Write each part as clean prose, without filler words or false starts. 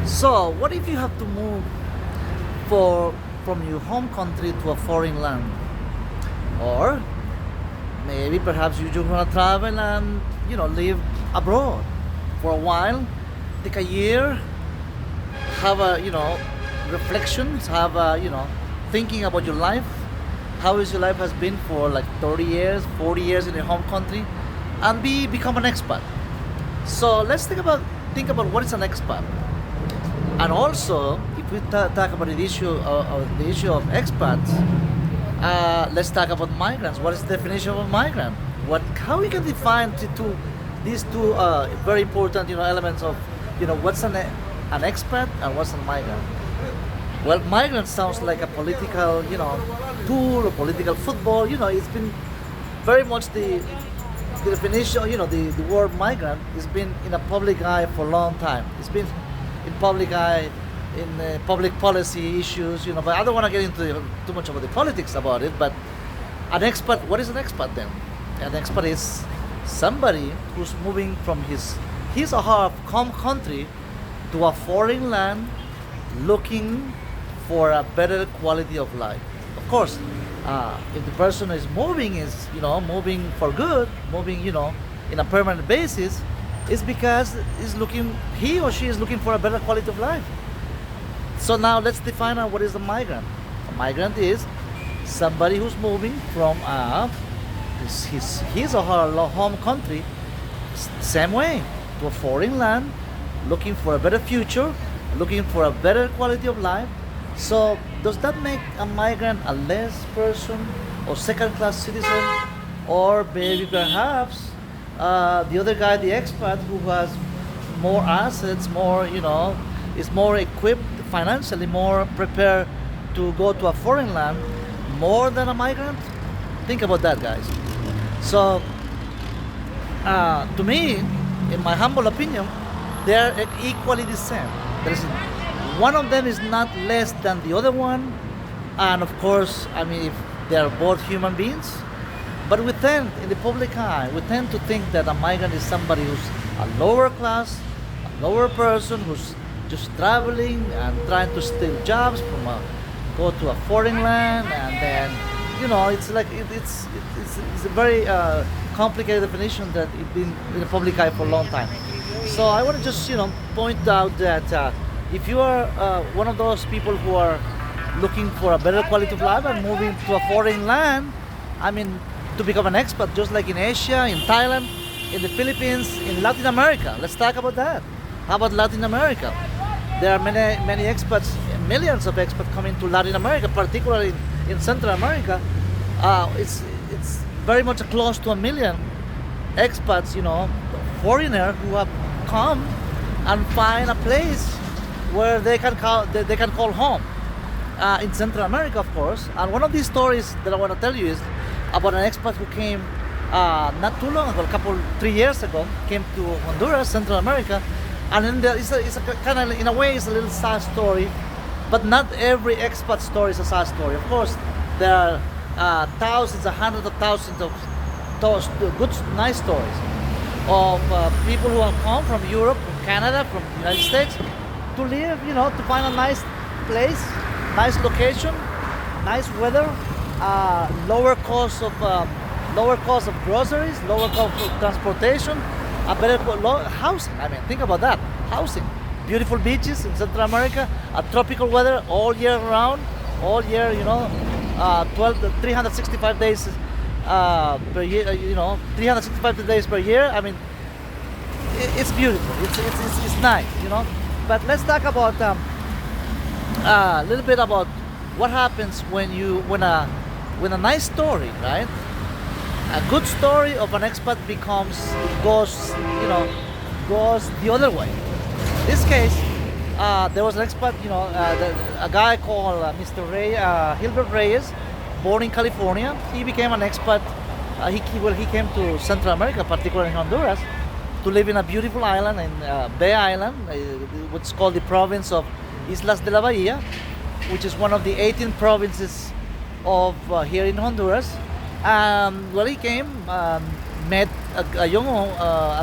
So, what if you have to move for from your home country to a foreign land, or maybe perhaps you just want to travel and live abroad for a while, take a year, have a reflections, have a thinking about your life, how is your life has been for like 30 years, 40 years in your home country, and become an expat. So let's think about what is an expat. And also, if we talk about the issue of expats, let's talk about migrants. What is the definition of a migrant? How we can define these two very important elements of what's an expat and what's a migrant. Well, migrant sounds like a political tool or political football. It's been very much the definition. The word migrant has been in a public eye for a long time. It's been in public eye, in public policy issues, but I don't want to get into too much of the politics about it. But an expat, what is an expat then? An expat is somebody who's moving from his or her home country to a foreign land, looking for a better quality of life. Of course, if the person is moving for good, moving in a permanent basis, it's because he or she is looking for a better quality of life. So now let's define what is a migrant. A migrant is somebody who's moving from his or her home country, same way, to a foreign land, looking for a better future, looking for a better quality of life. So does that make a migrant a less person or second-class citizen, or maybe perhaps the other guy, the expat, who has more assets, is more equipped financially, more prepared to go to a foreign land, more than a migrant? Think about that, guys. So, to me, in my humble opinion, they're equally the same. There's one of them is not less than the other one, and of course, if they are both human beings. But we tend, in the public eye, we tend to think that a migrant is somebody who's a lower class, a lower person who's just traveling and trying to steal jobs go to a foreign land, and then it's like it's a very complicated definition that it's been in the public eye for a long time. So I want to just point out that if you are one of those people who are looking for a better quality of life and moving to a foreign land, to become an expat, just like in Asia, in Thailand, in the Philippines, in Latin America. Let's talk about that. How about Latin America? There are many expats, millions of expats coming to Latin America, particularly in Central America. It's very much close to 1 million expats, foreigners who have come and find a place where they can call home. In Central America, of course. And one of these stories that I want to tell you is about an expat who came not too long ago, 3 years ago, came to Honduras, Central America. And then it's a kind of, in a way, it's a little sad story, but not every expat story is a sad story. Of course, there are thousands, hundreds of thousands of those good, nice stories of people who have come from Europe, from Canada, from the United States to live, to find a nice place, nice location, nice weather, lower cost of groceries, lower cost of transportation, a better housing. Think about that. Housing, beautiful beaches in Central America, a tropical weather all year round, all year. 365 days per year. 365 days per year. It's beautiful. It's nice. But let's talk about a little bit about what happens when a nice story, right? A good story of an expat goes the other way. In this case, there was an expat, a guy called Mr. Hilbert Reyes, born in California. He became an expat. He came to Central America, particularly in Honduras, to live in a beautiful island, in Bay Island, what's called the province of Islas de la Bahia, which is one of the 18 provinces of here in Honduras. He came, met a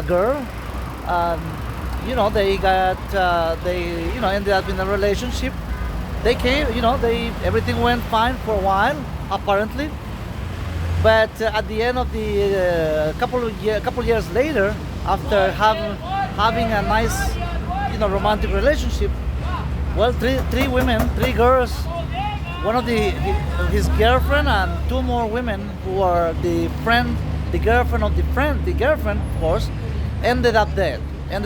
girl. they got they ended up in a relationship. They came, they everything went fine for a while, apparently. But at the end of the couple years later, after having a nice, romantic relationship, well, three women, three girls, one of his girlfriend and two more women who are the girlfriend of the girlfriend, of course, ended up dead. And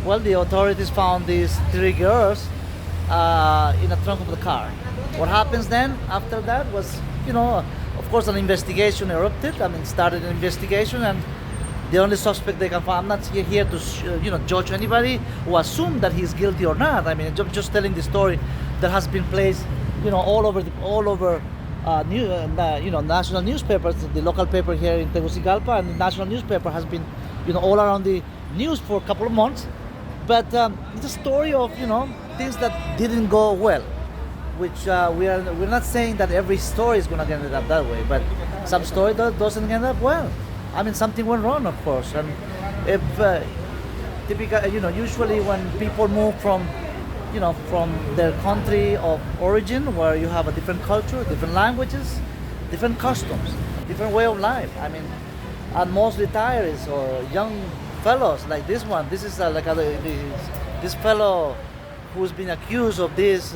well, the authorities found these three girls in a trunk of the car. What happens then after that was, of course, an investigation erupted. I mean, started an investigation, and the only suspect they can find. I'm not here to, judge anybody or assume that he's guilty or not. I mean, I'm just telling the story that has been placed, all over, national newspapers. The local paper here in Tegucigalpa and the national newspaper has been, all around the news for a couple of months. But it's a story of, things that didn't go well, which we're not saying that every story is going to end up that way, but some story that doesn't end up well. I mean, something went wrong, of course. And if typical, usually when people move from their country of origin, where you have a different culture, different languages, different customs, different way of life. I mean, and most retirees or young fellows like this one. This is this fellow who's been accused of these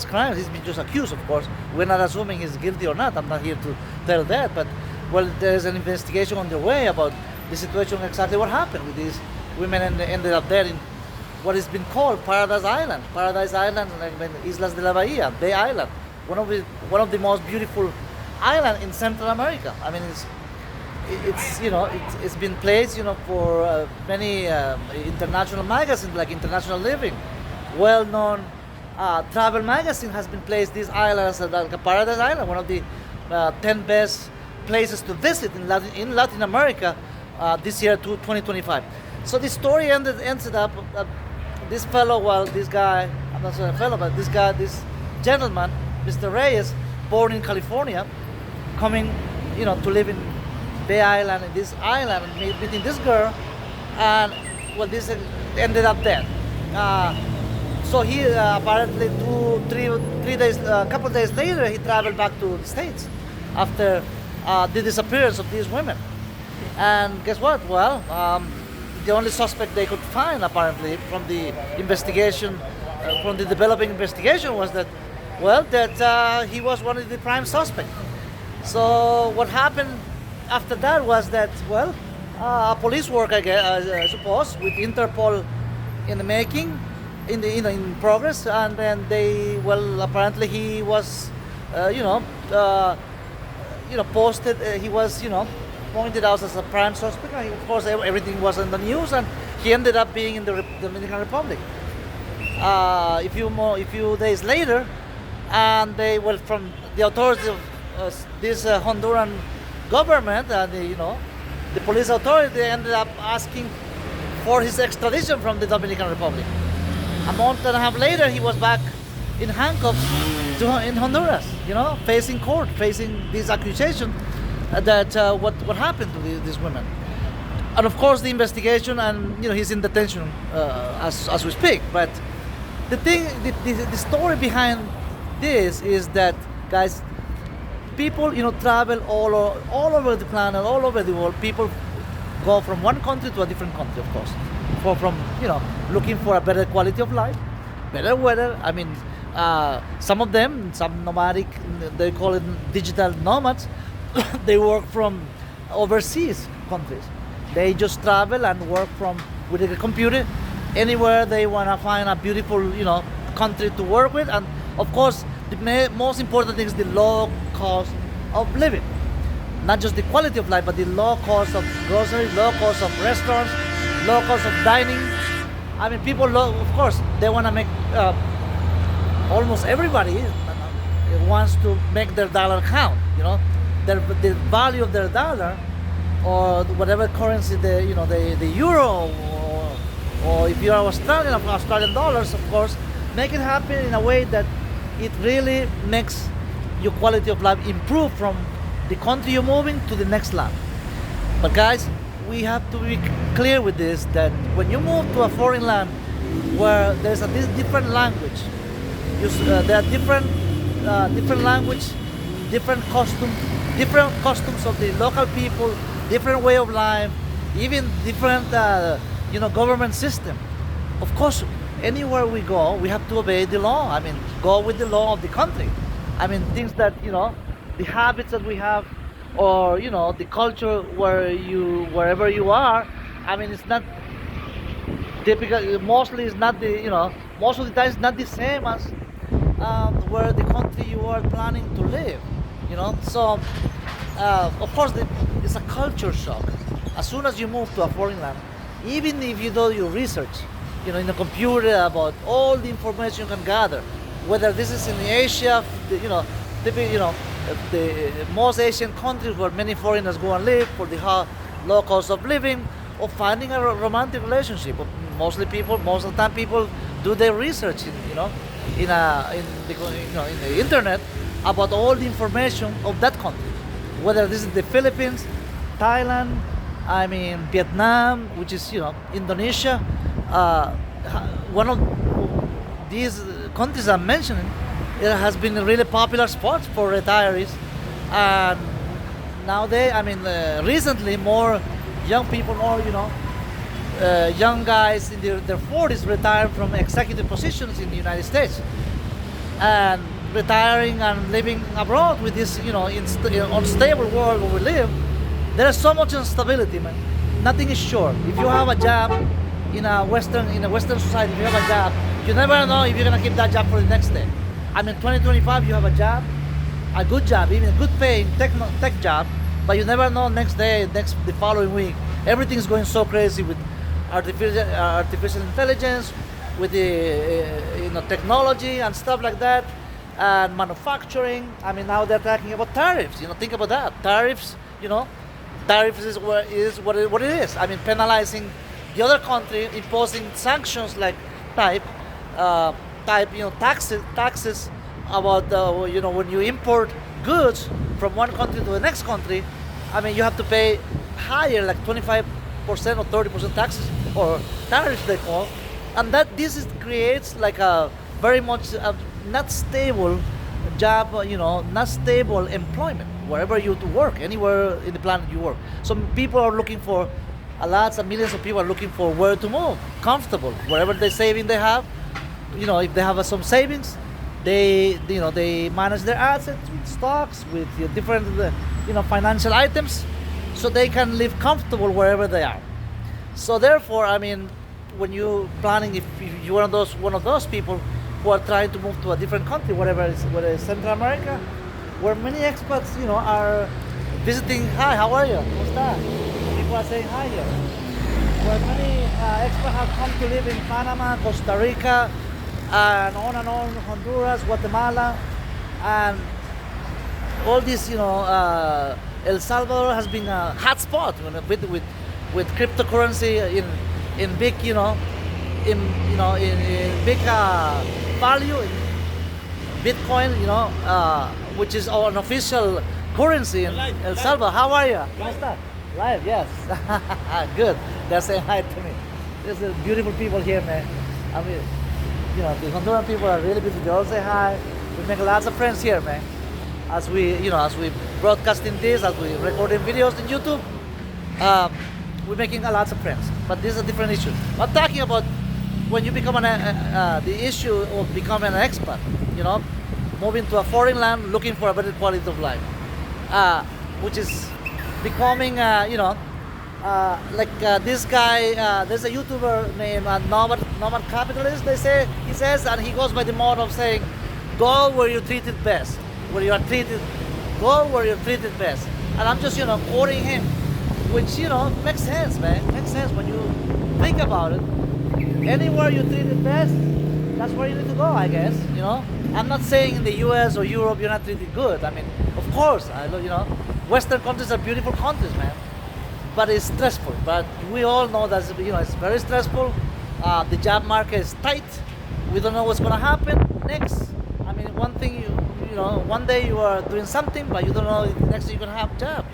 crimes. He's been just accused, of course. We're not assuming he's guilty or not. I'm not here to tell that, but well, there's an investigation underway about the situation, exactly what happened with these women, and they ended up there in what has been called Paradise Island. Paradise Island, like Islas de la Bahia, Bay Island, one of the most beautiful island in Central America. I mean, it's been placed, for many international magazines like International Living, well-known travel magazine has been placed this island as like a Paradise Island, one of the 10 best places to visit in Latin America this year to 2025. So the story ended up this fellow, this guy, I'm not saying a fellow, but this gentleman, Mr. Reyes, born in California, coming, to live in Bay Island, in this island, and meeting this girl, and well, this ended up dead. So he apparently a couple of days later, he traveled back to the States after the disappearance of these women. And guess what? Well, the only suspect they could find, apparently, from the investigation, from the developing investigation, was that he was one of the prime suspects. So what happened after that was that, police work, I suppose, with Interpol in the making, in progress, and then apparently he was, posted. He was, pointed out as a prime suspect. And of course, everything was in the news, and he ended up being in the Dominican Republic. A few days later, and from the authorities of this Honduran government, and the police authority, they ended up asking for his extradition from the Dominican Republic. A month and a half later, he was back in handcuffs in Honduras, facing court, facing this accusation that what happened to these women. And of course, the investigation, and he's in detention as we speak. But the story behind this is that, guys, people travel all over the planet, all over the world. People go from one country to a different country, of course, from looking for a better quality of life, better weather. I mean, some nomadic, they call it digital nomads. They work from overseas countries. They just travel and work with a computer anywhere they want to find a beautiful, country to work with. And of course, the most important thing is the low cost of living. Not just the quality of life, but the low cost of groceries, low cost of restaurants, low cost of dining. I mean, people, of course, they want to make, almost everybody wants to make their dollar count, the value of their dollar, or whatever currency, the euro, or if you are Australian dollars, of course, make it happen in a way that it really makes your quality of life improve from the country you're moving to the next land. But guys, we have to be clear with this, that when you move to a foreign land where there's a different language, there are different language, different customs of the local people, different way of life, even different government system. Of course, anywhere we go, we have to obey the law. I mean, go with the law of the country. I mean, things that the habits that we have, or the culture wherever you are. I mean, it's not typical. Mostly, it's not most of the time it's not the same as where the country you are planning to live. So of course, it's a culture shock as soon as you move to a foreign land. Even if you do your research, in the computer about all the information you can gather, whether this is in Asia, the most Asian countries where many foreigners go and live for the low cost of living, or finding a romantic relationship. Most of the time, people do their research, in the internet about all the information of that country, whether this is the Philippines, Thailand, I mean Vietnam, which is Indonesia. One of these countries I'm mentioning, it has been a really popular spot for retirees, and nowadays, I mean, recently, more young people, young guys in their 40s retired from executive positions in the United States, and retiring and living abroad with this, unstable world where we live. There is so much instability, man. Nothing is sure. If you have a job in a Western society, if you have a job, you never know if you're gonna keep that job for the next day. I mean, 2025, you have a job, a good job, even a good paying tech job, but you never know the following week. Everything's going so crazy with artificial intelligence, with the technology and stuff like that, and manufacturing. I mean, now they're talking about tariffs. Think about that. Tariffs. Tariffs is what it is. I mean, penalizing the other country, imposing sanctions like taxes about when you import goods from one country to the next country. I mean, you have to pay higher, like 25% or 30% taxes, or tariffs they call, and creates like a very much not stable job, not stable employment wherever you work, anywhere in the planet you work. So people are looking for, lots of millions of people are looking for where to move, comfortable, wherever they saving they have. If they have some savings, they manage their assets with stocks, with different financial items, so they can live comfortable wherever they are. So therefore, I mean, when you planning, if you're one of those people who are trying to move to a different country, whether it's Central America, where many expats are visiting. Hi, how are you? ¿Cómo está? People are saying hi here. Where many expats have come to live in Panama, Costa Rica, and on, Honduras, Guatemala, and all this, El Salvador has been a hot spot with cryptocurrency in big, in big value, in Bitcoin, which is an official currency in El Salvador. How are you? ¿Cómo está? Live, yes. Good. They're saying hi to me. There's beautiful people here, man. I mean, the Honduran people are really beautiful. They all say hi. We make lots of friends here, man. As we broadcasting this, as we recording videos on YouTube, we're making lots of friends. But this is a different issue. I'm talking about when you become the issue of becoming an expat, moving to a foreign land, looking for a better quality of life, which is becoming, this guy, there's a YouTuber named Nomad Capitalist, he says, and he goes by the motto of saying, go where you're treated best, go where you're treated best. And I'm just, quoting him, which, makes sense, man, makes sense when you think about it. Anywhere you're treated best, that's where you need to go, I guess, I'm not saying in the US or Europe you're not treated good. I mean, of course, Western countries are beautiful countries, man. But it's stressful. But we all know that it's very stressful. The job market is tight. We don't know what's gonna happen next. I mean, one thing one day you are doing something, but you don't know if the next day you're gonna have a job.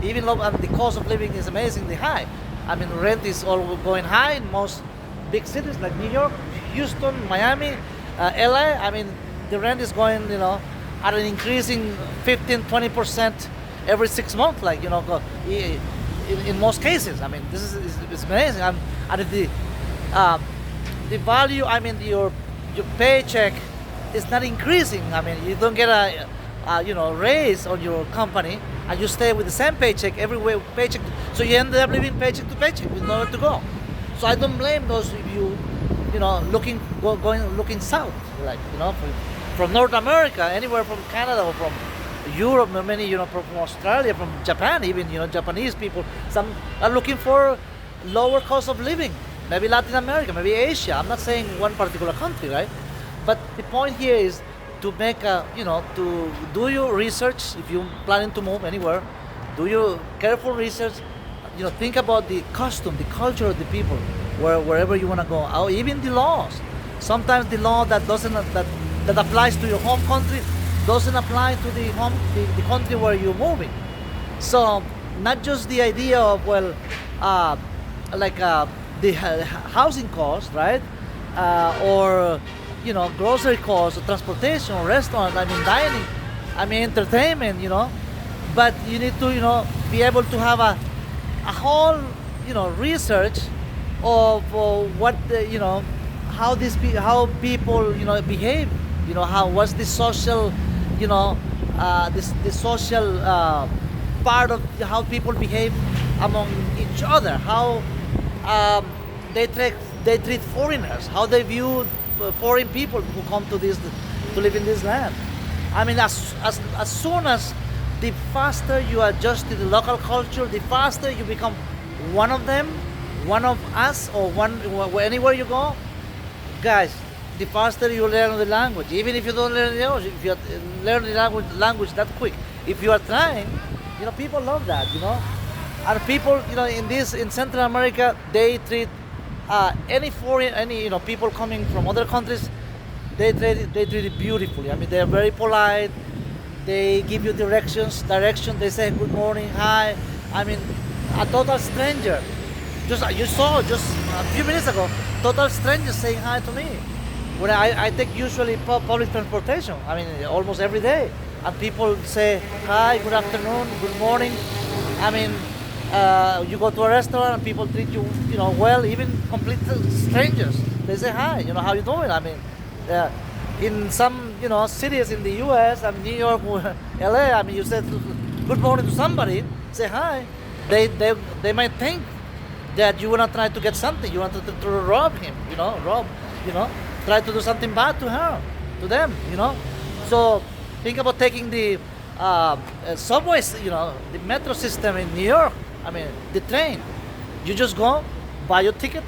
even though and the cost of living is amazingly high. I mean, rent is all going high in most big cities like New York, Houston, Miami, LA. I mean, the rent is going, at an increasing 15, 20% every 6 months. Like, in most cases. I mean, this is amazing. And the value, I mean, your paycheck is not increasing. I mean, you don't get a raise on your company, and you stay with the same paycheck everywhere, paycheck. So you end up living paycheck to paycheck with nowhere to go. So I don't blame those of you, looking south, like, from North America, anywhere from Canada or from Europe, many, from Australia, from Japan, even, Japanese people. Some are looking for lower cost of living. Maybe Latin America, maybe Asia. I'm not saying one particular country, right? But the point here is to make to do your research. If you're planning to move anywhere, do your careful research. Think about the custom, the culture of the people, wherever you want to go. Or even the laws. Sometimes the law that applies to your home country doesn't apply to the country where you're moving. So not just the idea of the housing cost, right? Or grocery costs, or transportation, or restaurant, I mean dining, I mean entertainment, but you need to, be able to have a whole, research of what how people, behave, what's the social, the social part of how people behave among each other, how they treat foreigners, how they view foreign people who come to live in this land. I mean, as soon as the faster you adjust to the local culture, the faster you become one of them, one of us, or anywhere you go, guys. The faster you learn the language, even if you don't learn the language, if you learn the language that quick, if you are trying, people love that, And people, in Central America, they treat people coming from other countries, they treat it beautifully. I mean, they're very polite. They give you direction. They say good morning, hi. I mean, a total stranger. You saw just a few minutes ago, total strangers saying hi to me. When I take usually public transportation, I mean, almost every day, and people say hi, good afternoon, good morning. I mean, you go to a restaurant and people treat you, well, even complete strangers. They say hi, how you doing? I mean, in some, cities in the U.S. and New York, LA, I mean, you say good morning to somebody, say hi, they might think that you want to try to get something, you want to rob him, try to do something bad to her, to them, So think about taking the subways, the metro system in New York. I mean, the train. You just go, buy your ticket,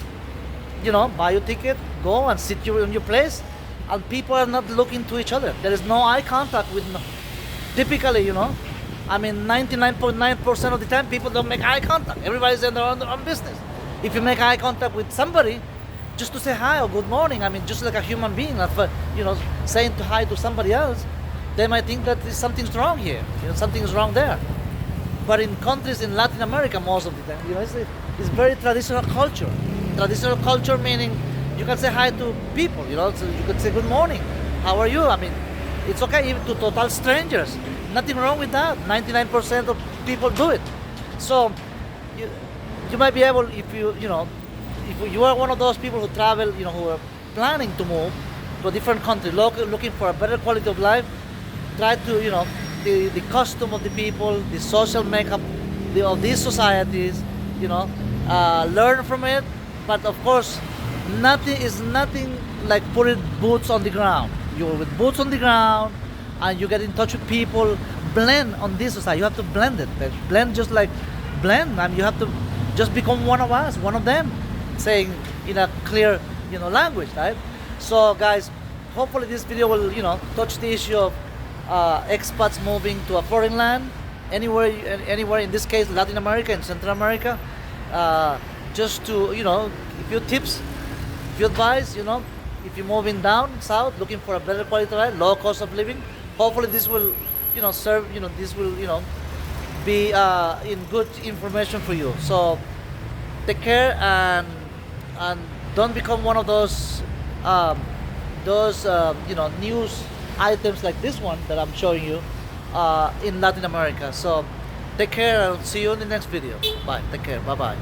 go and sit you in your place, and people are not looking to each other. There is no eye contact with. Typically, I mean, 99.9% of the time, people don't make eye contact. Everybody's in their own business. If you make eye contact with somebody, just to say hi or good morning, I mean, just like a human being, saying hi to somebody else, they might think that something's wrong here, something's wrong there. But in countries in Latin America, most of the time, it's very traditional culture. Traditional culture meaning you can say hi to people, so you could say good morning, how are you? I mean, it's okay even to total strangers. Nothing wrong with that. 99% of people do it. So you might be able, if you are one of those people who travel, who are planning to move to a different country, looking for a better quality of life, try to, the custom of the people, the social makeup of these societies, learn from it. But of course, nothing like putting boots on the ground. You're with boots on the ground, and you get in touch with people, blend on this society. You have to blend it. Blend just like blend. I mean, you have to just become one of us, one of them, saying in a clear, language, right? So, guys, hopefully this video will, touch the issue of expats moving to a foreign land, anywhere. In this case, Latin America and Central America. Just to, give you tips, if you advise, if you're moving down south, looking for a better quality of life, low cost of living. Hopefully this will, serve. This will, be in good information for you. So take care, and don't become one of those news items like this one that I'm showing you in Latin America. So take care, and see you in the next video. Bye. Take care. Bye bye.